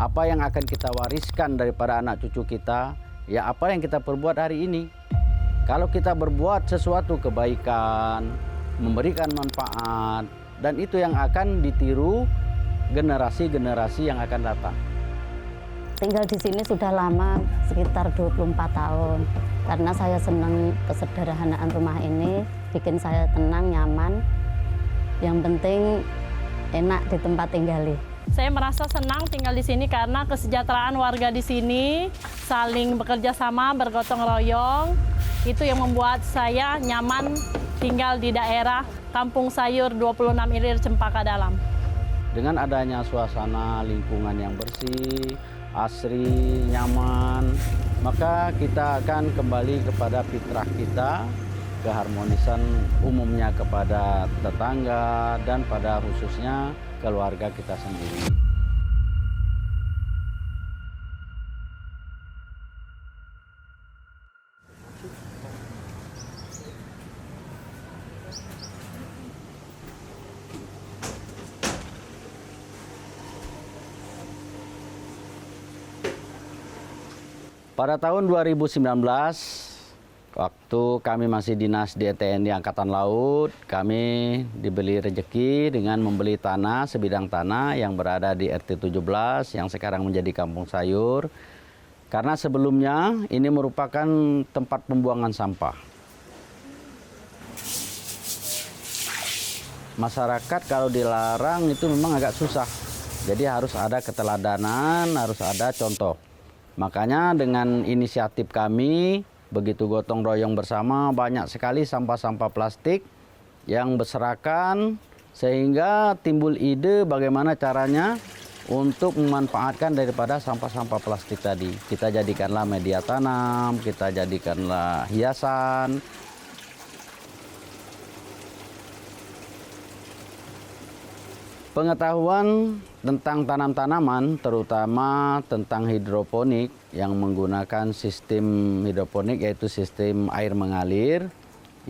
apa yang akan kita wariskan daripada anak cucu kita, ya apa yang kita perbuat hari ini. Kalau kita berbuat sesuatu kebaikan, memberikan manfaat, dan itu yang akan ditiru generasi-generasi yang akan datang. Tinggal di sini sudah lama, sekitar 24 tahun. Karena saya senang kesederhanaan rumah ini, bikin saya tenang, nyaman. Yang penting enak di tempat tinggali. Saya merasa senang tinggal di sini karena kesejahteraan warga di sini saling bekerja sama, bergotong royong. Itu yang membuat saya nyaman tinggal di daerah Kampung Sayur 26 Ilir Cempaka Dalam. Dengan adanya suasana lingkungan yang bersih, asri, nyaman, maka kita akan kembali kepada fitrah kita, keharmonisan umumnya kepada tetangga dan pada khususnya keluarga kita sendiri. Pada tahun 2019, waktu kami masih dinas di TNI Angkatan Laut, kami diberi rezeki dengan membeli tanah, sebidang tanah yang berada di RT 17 yang sekarang menjadi Kampung Sayur. Karena sebelumnya ini merupakan tempat pembuangan sampah. Masyarakat kalau dilarang itu memang agak susah. Jadi harus ada keteladanan, harus ada contoh. Makanya dengan inisiatif kami, begitu gotong royong bersama, banyak sekali sampah-sampah plastik yang berserakan, sehingga timbul ide bagaimana caranya untuk memanfaatkan daripada sampah-sampah plastik tadi. Kita jadikanlah media tanam, kita jadikanlah hiasan. Pengetahuan tentang tanam-tanaman, terutama tentang hidroponik yang menggunakan sistem hidroponik yaitu sistem air mengalir,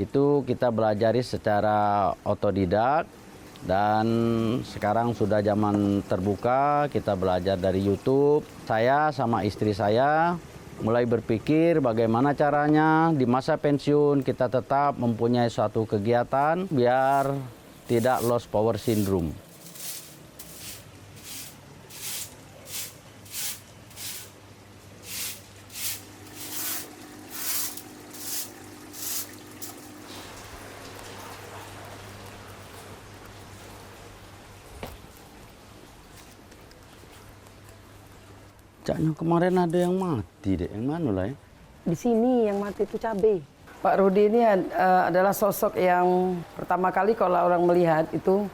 itu kita belajari secara otodidak dan sekarang sudah zaman terbuka, kita belajar dari YouTube. Saya sama istri saya mulai berpikir bagaimana caranya di masa pensiun kita tetap mempunyai suatu kegiatan biar tidak lost power syndrome. Caknya kemarin ada yang mati deh, yang mana lah ya? Di sini yang mati itu cabai. Pak Rudi ini adalah sosok yang pertama kali kalau orang melihat itu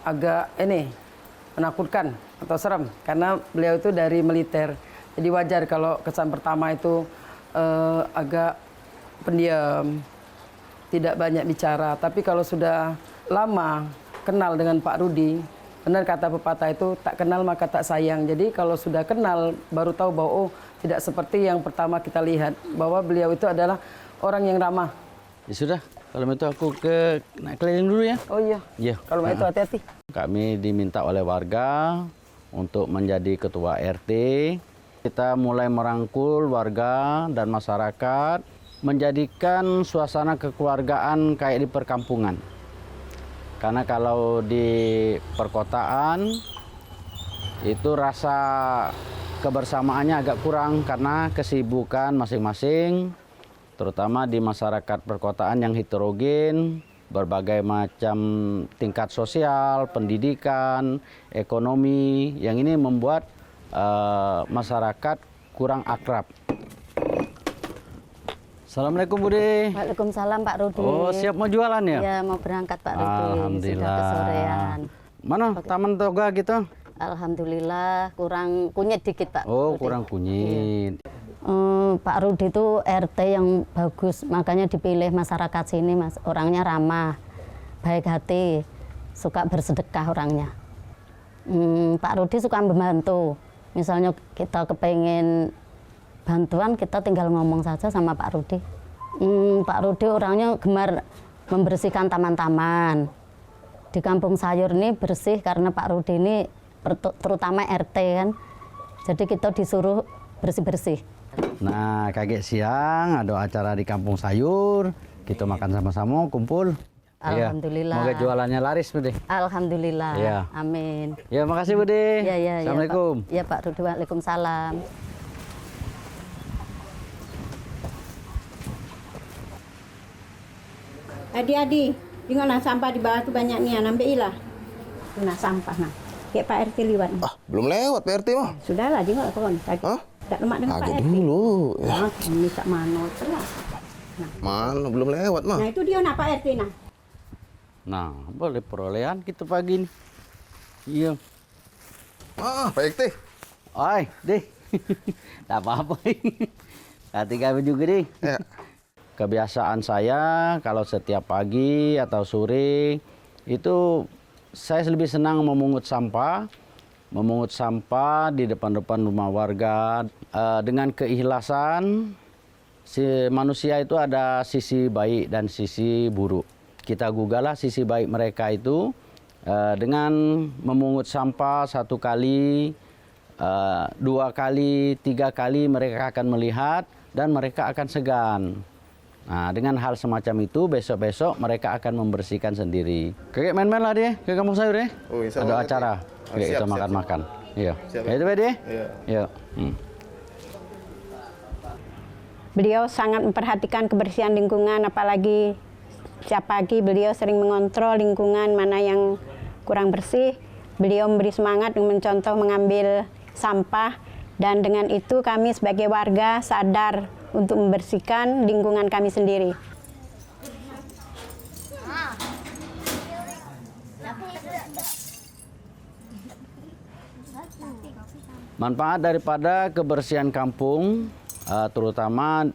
agak menakutkan atau serem. Karena beliau itu dari militer. Jadi wajar kalau kesan pertama itu agak pendiam, tidak banyak bicara. Tapi kalau sudah lama kenal dengan Pak Rudi, benar kata pepatah itu, tak kenal maka tak sayang. Jadi kalau sudah kenal, baru tahu bahwa oh tidak seperti yang pertama kita lihat. Bahwa beliau itu adalah orang yang ramah. Ya sudah, kalau itu aku naik keliling dulu ya. Oh iya, ya. Kalau itu hati-hati. Kami diminta oleh warga untuk menjadi ketua RT. Kita mulai merangkul warga dan masyarakat, menjadikan suasana kekeluargaan kayak di perkampungan. Karena kalau di perkotaan itu rasa kebersamaannya agak kurang karena kesibukan masing-masing, terutama di masyarakat perkotaan yang heterogen, berbagai macam tingkat sosial, pendidikan, ekonomi, yang ini membuat masyarakat kurang akrab. Assalamualaikum Budi. Waalaikumsalam Pak Rudi. Oh, siap mau jualan ya? Ya, mau berangkat Pak Rudi. Alhamdulillah. Sudah kesorean. Mana taman toga gitu? Alhamdulillah, kurang kunyit dikit Pak Oh, Rudi. kurang kunyit. Pak Rudi itu RT yang bagus, makanya dipilih masyarakat sini, Mas. Orangnya ramah, baik hati, suka bersedekah orangnya. Pak Rudi suka membantu. Misalnya kita kepengen bantuan, kita tinggal ngomong saja sama Pak Rudi. Pak Rudi orangnya gemar membersihkan taman-taman. Di Kampung Sayur ini bersih karena Pak Rudi ini terutama RT kan, Jadi kita disuruh bersih-bersih. Nah, kaget siang ada acara di Kampung Sayur. Kita makan sama-sama, kumpul. Alhamdulillah. Semoga jualannya laris, Bude. Alhamdulillah. Iya. Amin. Ya, makasih, Bude. Ya, Assalamualaikum. Ya, Pak Rudi. Waalaikumsalam. Adi, tengok nah sampah di bawah tu banyak ni, ambil ilah. Tu nah sampah nah. Kayak Pak RT liwat. Ah, belum lewat Pak RT mah. Sudahlah, tengok kawan. Hah? Tak lemak dengan Pak Agak RT. dulu. Ya. Ah, ini tak mana telah. Mana belum lewat mah. Nah, itu dia nak Pak RT nah. Nah, boleh perolehan kita pagi nih. Iya. Ah, Pak RT. Oi, deh. Tak apa-apa. Hati kami juga, deh. Ya. Kebiasaan saya kalau setiap pagi atau sore itu saya lebih senang memungut sampah di depan-depan rumah warga dengan keikhlasan. Si manusia itu ada sisi baik dan sisi buruk. Kita gugahlah sisi baik mereka itu dengan memungut sampah 1 kali, 2 kali, 3 kali mereka akan melihat dan mereka akan segan. Nah, dengan hal semacam itu, besok-besok mereka akan membersihkan sendiri. Kakek main-main lah dia ke Kampung Sayur ya. Oh, insya ada Allah, acara. Kakek. Kakek kita Siap. makan-makan. Iya. Siap, Ya, itu dia. Iya. Iya. Beliau sangat memperhatikan kebersihan lingkungan, apalagi setiap pagi beliau sering mengontrol lingkungan mana yang kurang bersih. Beliau memberi semangat dengan mencontoh mengambil sampah, dan dengan itu kami sebagai warga sadar untuk membersihkan lingkungan kami sendiri. Manfaat daripada kebersihan kampung, terutama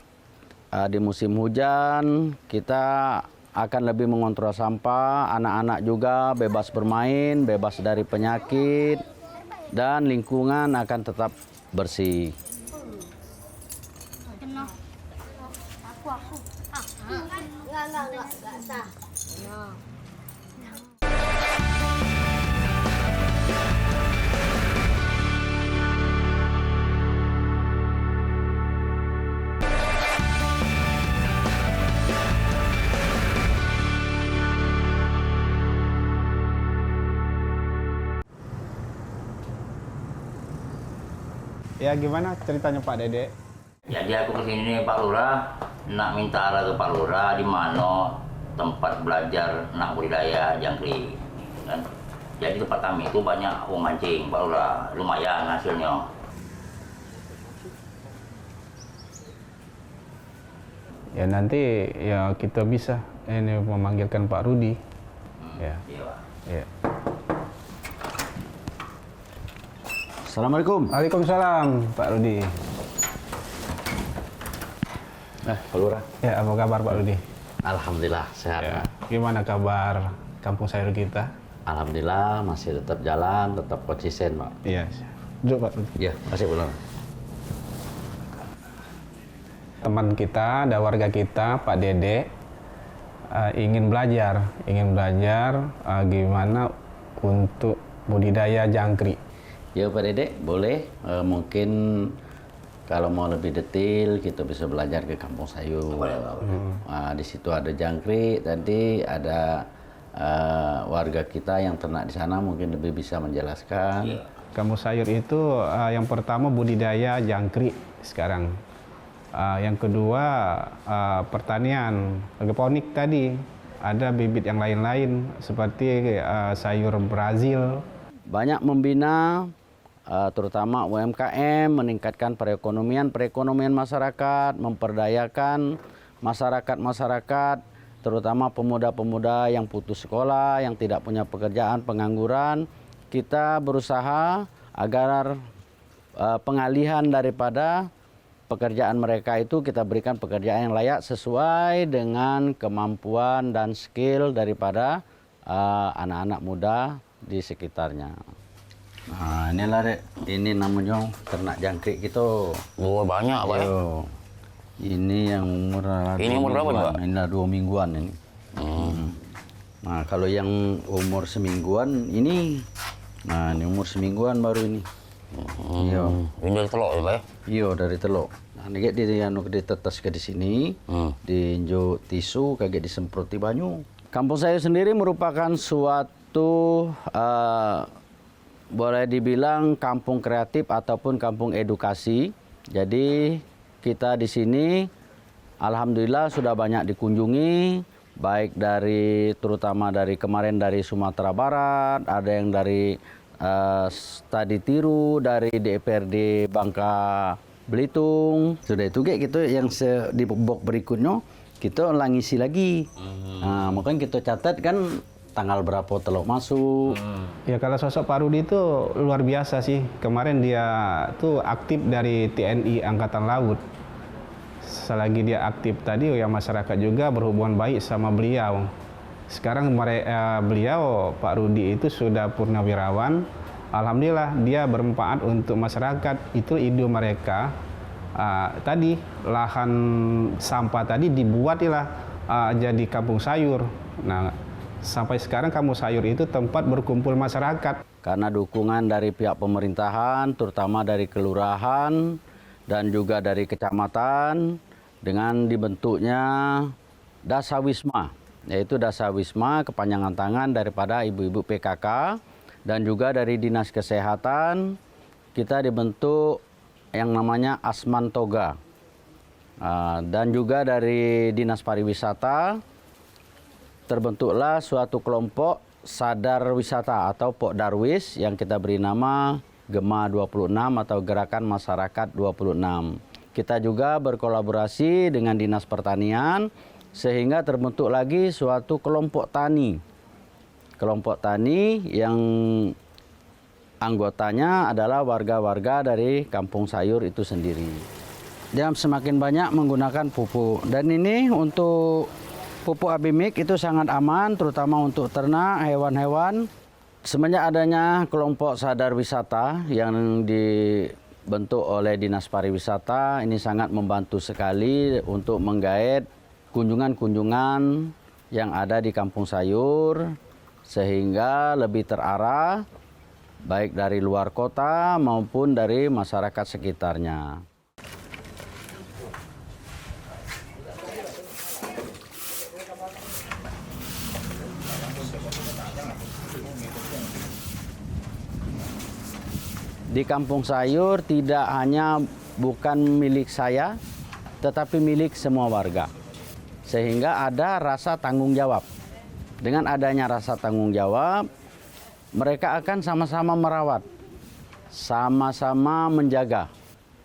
di musim hujan, kita akan lebih mengontrol sampah, anak-anak juga bebas bermain, bebas dari penyakit, dan lingkungan akan tetap bersih. Ya gimana ceritanya Pak Dede? Jadi aku kesini Pak Lurah, nak minta arah ke Pak Lurah di mana tempat belajar nak budidaya jangkrik. Dan jadi tempat kami itu banyak mancing Pak Lurah, lumayan hasilnya. Ya nanti ya kita bisa ini memanggilkan Pak Rudi. Ya. Iya Pak. Ya. Assalamualaikum. Waalaikumsalam Pak Rudi. Pak Lurah. Ya apa kabar Pak Rudi? Alhamdulillah sehat. Ya. Pak. Gimana kabar Kampung Sayur kita? Alhamdulillah masih tetap jalan, tetap konsisten, Pak. Iya. Duduk Pak Rudi. Iya, makasih Bu Lurah. Teman kita, ada warga kita Pak Dede ingin belajar gimana untuk budidaya jangkrik. Ya Pak Dede, boleh. Mungkin kalau mau lebih detail kita bisa belajar ke Kampung Sayur. Di situ ada jangkrik, tadi ada warga kita yang ternak di sana mungkin lebih bisa menjelaskan. Kampung Sayur itu yang pertama budidaya jangkrik sekarang. Yang kedua pertanian hidroponik tadi. Ada bibit yang lain-lain seperti sayur Brazil. Banyak membina terutama UMKM, meningkatkan perekonomian masyarakat, memperdayakan masyarakat, terutama pemuda-pemuda yang putus sekolah, yang tidak punya pekerjaan, pengangguran. Kita berusaha agar pengalihan daripada pekerjaan mereka itu kita berikan pekerjaan yang layak sesuai dengan kemampuan dan skill daripada anak-anak muda di sekitarnya. Nah, inilah Dek. Ini namanya ternak jangkrik gitu. Oh, banyak Pak ya? Ini yang umur Ini umur berapa, Pak? Ini 2 mingguan ini. Nah, kalau yang umur semingguan ini, nah ini umur semingguan baru ini. Iya. Ini dari telok ya, Pak? Iya dari teluk. Nah, ini ditetes ke di sini, diinjuk tisu, kaget disemproti banyu. Kampung Sayur sendiri merupakan suatu boleh dibilang kampung kreatif ataupun kampung edukasi. Jadi kita di sini alhamdulillah sudah banyak dikunjungi, baik terutama dari kemarin dari Sumatera Barat, ada yang dari Stadi Tiru, dari DPRD Bangka Belitung. Sudah itu kayak gitu yang di box berikutnya kita ngisi lagi. Nah, makanya kita catat kan tanggal berapa teluk masuk. Ya kalau sosok Pak Rudi itu luar biasa sih. Kemarin dia tuh aktif dari TNI Angkatan Laut. Selagi dia aktif tadi, ya masyarakat juga berhubungan baik sama beliau. Sekarang beliau, Pak Rudi itu sudah purnawirawan. Alhamdulillah dia bermanfaat untuk masyarakat. Itu ide mereka. Tadi lahan sampah tadi dibuatilah jadi kampung sayur. Nah, sampai sekarang kampung sayur itu tempat berkumpul masyarakat. Karena dukungan dari pihak pemerintahan, terutama dari kelurahan dan juga dari kecamatan, dengan dibentuknya Dasawisma, yaitu Dasawisma kepanjangan tangan daripada ibu-ibu PKK, dan juga dari Dinas Kesehatan kita dibentuk yang namanya Asmantoga, dan juga dari Dinas Pariwisata terbentuklah suatu kelompok sadar wisata atau Pok Darwis yang kita beri nama Gema 26 atau Gerakan Masyarakat 26. Kita juga berkolaborasi dengan Dinas Pertanian sehingga terbentuk lagi suatu kelompok tani. Kelompok tani yang anggotanya adalah warga-warga dari Kampung Sayur itu sendiri. Dia semakin banyak menggunakan pupuk. Dan ini untuk pupuk Abimik itu sangat aman, terutama untuk ternak, hewan-hewan. Semenjak adanya kelompok sadar wisata yang dibentuk oleh Dinas Pariwisata, ini sangat membantu sekali untuk menggait kunjungan-kunjungan yang ada di Kampung Sayur, sehingga lebih terarah, baik dari luar kota maupun dari masyarakat sekitarnya. Di Kampung Sayur tidak hanya bukan milik saya, tetapi milik semua warga. Sehingga ada rasa tanggung jawab. Dengan adanya rasa tanggung jawab, mereka akan sama-sama merawat, sama-sama menjaga.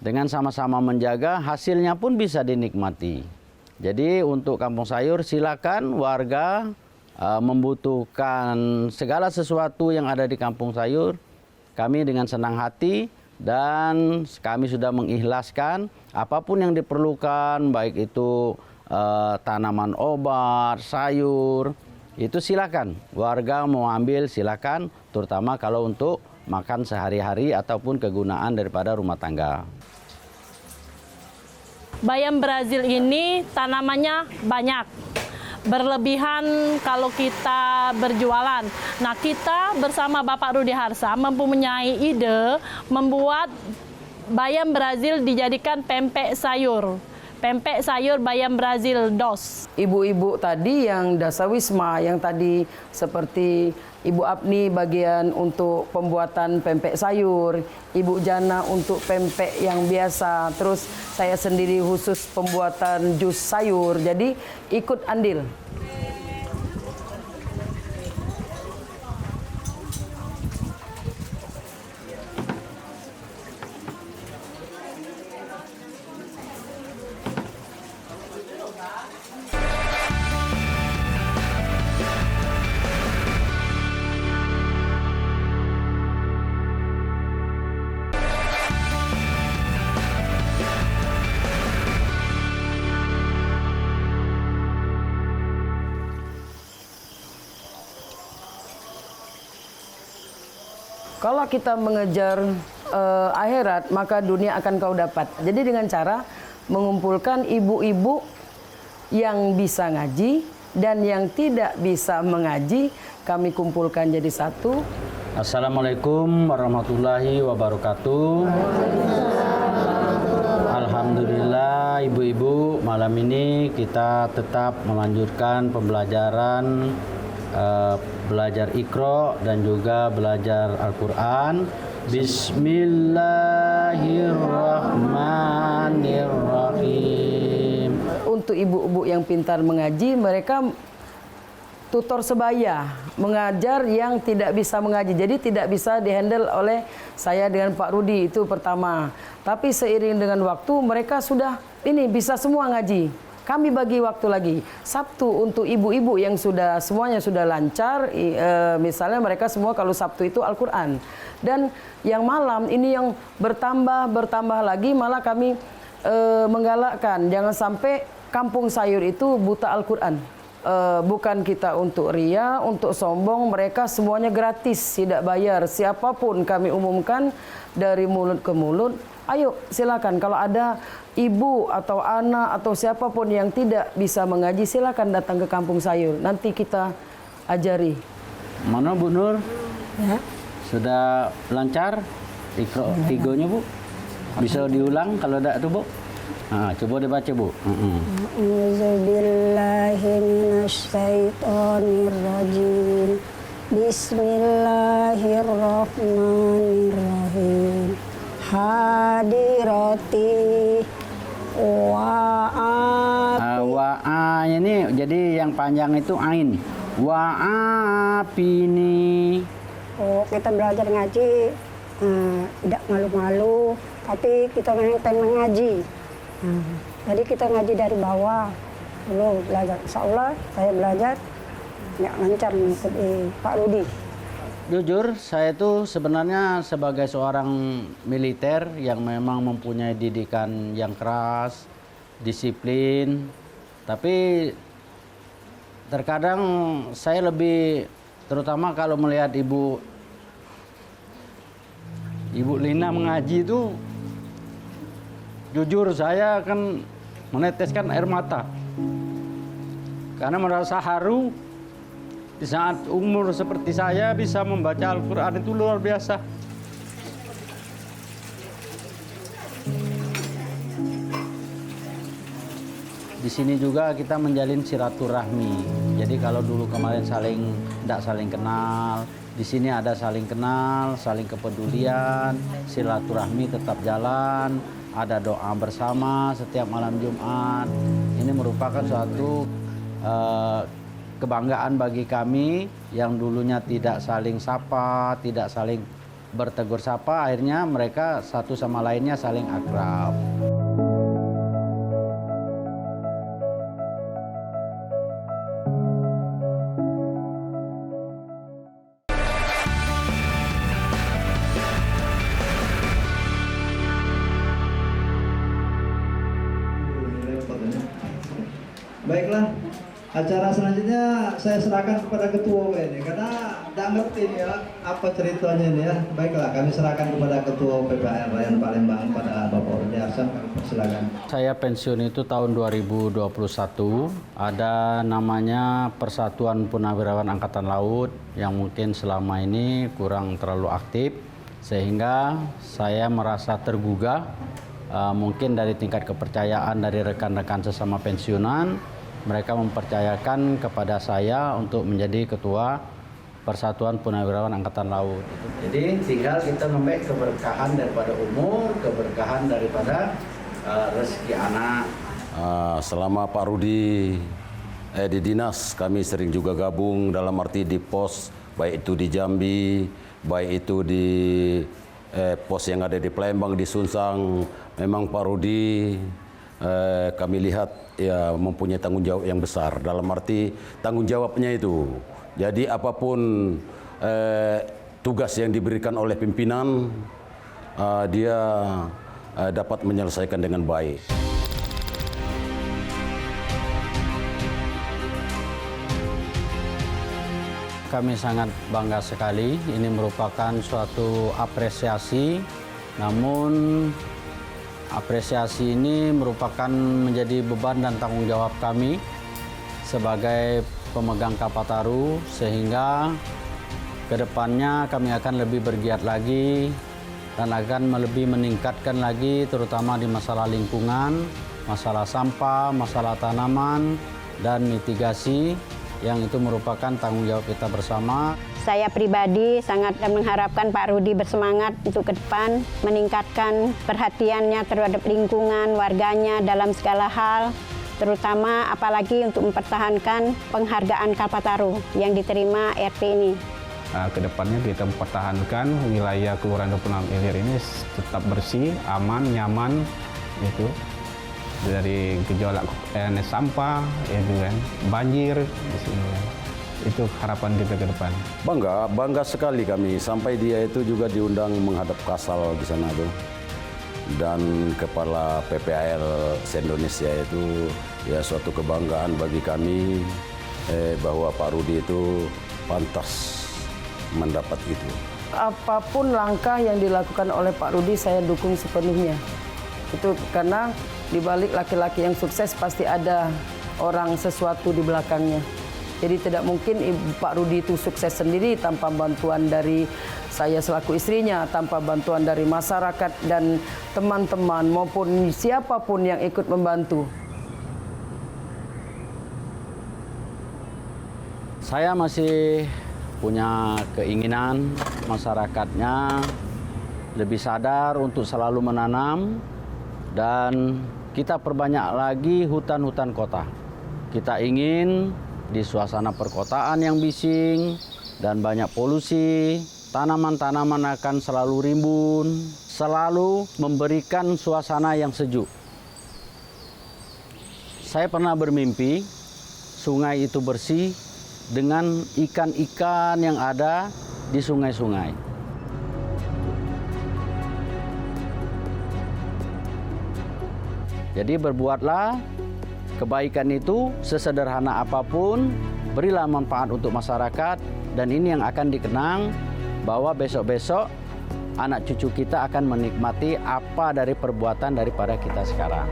Dengan sama-sama menjaga, hasilnya pun bisa dinikmati. Jadi untuk Kampung Sayur silakan warga membutuhkan segala sesuatu yang ada di Kampung Sayur, kami dengan senang hati dan kami sudah mengikhlaskan apapun yang diperlukan, baik itu tanaman obat, sayur, itu silakan. Warga mau ambil silakan, terutama kalau untuk makan sehari-hari ataupun kegunaan daripada rumah tangga. Bayam Brazil ini tanamannya banyak. Berlebihan kalau kita berjualan. Nah, kita bersama Bapak Rudi Harsa mempunyai ide membuat bayam Brazil dijadikan pempek sayur. Pempek sayur bayam Brazil dos. Ibu-ibu tadi yang Dasawisma, yang tadi seperti Ibu Apni bagian untuk pembuatan pempek sayur, Ibu Jana untuk pempek yang biasa, terus saya sendiri khusus pembuatan jus sayur, jadi ikut andil. Kalau kita mengejar akhirat, maka dunia akan kau dapat. Jadi dengan cara mengumpulkan ibu-ibu yang bisa ngaji dan yang tidak bisa mengaji, kami kumpulkan jadi satu. Assalamualaikum warahmatullahi wabarakatuh. Alhamdulillah ibu-ibu, malam ini kita tetap melanjutkan pembelajaran belajar Iqra dan juga belajar Al-Quran. Bismillahirrahmanirrahim. Untuk ibu-ibu yang pintar mengaji, mereka tutor sebaya, mengajar yang tidak bisa mengaji. Jadi tidak bisa dihandle oleh saya dengan Pak Rudi, itu pertama. Tapi seiring dengan waktu mereka sudah bisa semua ngaji. Kami bagi waktu lagi. Sabtu untuk ibu-ibu yang semuanya sudah lancar, misalnya mereka semua kalau Sabtu itu Al-Quran. Dan yang malam ini yang bertambah lagi, malah kami menggalakkan jangan sampai kampung sayur itu buta Al-Quran. Bukan kita untuk ria, untuk sombong, mereka semuanya gratis, tidak bayar. Siapapun kami umumkan dari mulut ke mulut, ayo silakan. Kalau ada ibu atau anak atau siapapun yang tidak bisa mengaji, silakan datang ke kampung sayur. Nanti kita ajari. Mana Bu Nur? Ya. Sudah lancar Iqra 3-nya Bu? Bisa diulang kalau tidak tuh Bu? Nah, coba dibaca Bu. A'udzubillahiminasyaitonirrajim. Bismillahirrahmanirrahim. Hadirati Wa'a ini jadi yang panjang itu ain. Wa'apini. Oh, kita belajar ngaji, tidak malu-malu, tapi kita pengen mengaji. Jadi kita ngaji dari bawah, dulu belajar. Insya Allah saya belajar, nggak lancar mengikuti Pak Rudi. Jujur, saya itu sebenarnya sebagai seorang militer yang memang mempunyai didikan yang keras, disiplin, tapi terkadang saya lebih, terutama kalau melihat Ibu Lina mengaji itu, jujur saya akan meneteskan air mata. Karena merasa haru di saat umur seperti saya bisa membaca Al-Quran itu luar biasa. Di sini juga kita menjalin silaturahmi. Jadi kalau dulu kemarin tidak saling kenal, di sini ada saling kenal, saling kepedulian, silaturahmi tetap jalan, ada doa bersama setiap malam Jumat. Ini merupakan suatu kebanggaan bagi kami yang dulunya tidak saling sapa, tidak saling bertegur sapa, akhirnya mereka satu sama lainnya saling akrab. Baiklah, acara selanjutnya saya serahkan kepada ketua ini karena tidak ngerti nih ya apa ceritanya ini ya. Baiklah, kami serahkan kepada ketua PPR Rakyat Palembang pada Bapak Rudi Hasan. Kami persilakan. Saya pensiun itu tahun 2021. Ada namanya Persatuan Purnawirawan Angkatan Laut yang mungkin selama ini kurang terlalu aktif, sehingga saya merasa tergugah. Mungkin dari tingkat kepercayaan dari rekan-rekan sesama pensiunan, mereka mempercayakan kepada saya untuk menjadi ketua Persatuan Purnawirawan Angkatan Laut. Jadi tinggal kita memberi keberkahan daripada umur, keberkahan daripada rezeki anak. Selama Pak Rudi di dinas, kami sering juga gabung dalam arti di pos, baik itu di Jambi, baik itu di pos yang ada di Palembang, di Sunsang. Memang Pak Rudi kami lihat ya mempunyai tanggung jawab yang besar, dalam arti tanggung jawabnya itu. Jadi apapun tugas yang diberikan oleh pimpinan, dia dapat menyelesaikan dengan baik. Kami sangat bangga sekali, ini merupakan suatu apresiasi, namun apresiasi ini merupakan menjadi beban dan tanggung jawab kami sebagai pemegang Kapataru, sehingga Kedepannya kami akan lebih bergiat lagi dan akan lebih meningkatkan lagi terutama di masalah lingkungan, masalah sampah, masalah tanaman, dan mitigasi yang itu merupakan tanggung jawab kita bersama. Saya pribadi sangat mengharapkan Pak Rudi bersemangat untuk ke depan, meningkatkan perhatiannya terhadap lingkungan, warganya dalam segala hal, terutama apalagi untuk mempertahankan penghargaan Kalpataru yang diterima RT ini. Kedepannya kita mempertahankan wilayah Kelurahan 26 Ilir ini tetap bersih, aman, nyaman, itu dari gejolak sampah, itu kan, banjir di sini. Itu harapan kita ke depan. Bangga sekali kami sampai dia itu juga diundang menghadap Kasal di sana tuh. Dan kepala PPAL se-Indonesia itu ya suatu kebanggaan bagi kami bahwa Pak Rudi itu pantas mendapat itu. Apapun langkah yang dilakukan oleh Pak Rudi saya dukung sepenuhnya. Itu karena di balik laki-laki yang sukses pasti ada orang sesuatu di belakangnya. Jadi tidak mungkin Pak Rudi itu sukses sendiri tanpa bantuan dari saya selaku istrinya, tanpa bantuan dari masyarakat dan teman-teman maupun siapapun yang ikut membantu. Saya masih punya keinginan masyarakatnya lebih sadar untuk selalu menanam dan kita perbanyak lagi hutan-hutan kota. Kita ingin di suasana perkotaan yang bising dan banyak polusi, tanaman-tanaman akan selalu rimbun, selalu memberikan suasana yang sejuk. Saya pernah bermimpi sungai itu bersih dengan ikan-ikan yang ada di sungai-sungai. Jadi berbuatlah kebaikan itu sesederhana apapun, berilah manfaat untuk masyarakat, dan ini yang akan dikenang bahwa besok-besok anak cucu kita akan menikmati apa dari perbuatan daripada kita sekarang.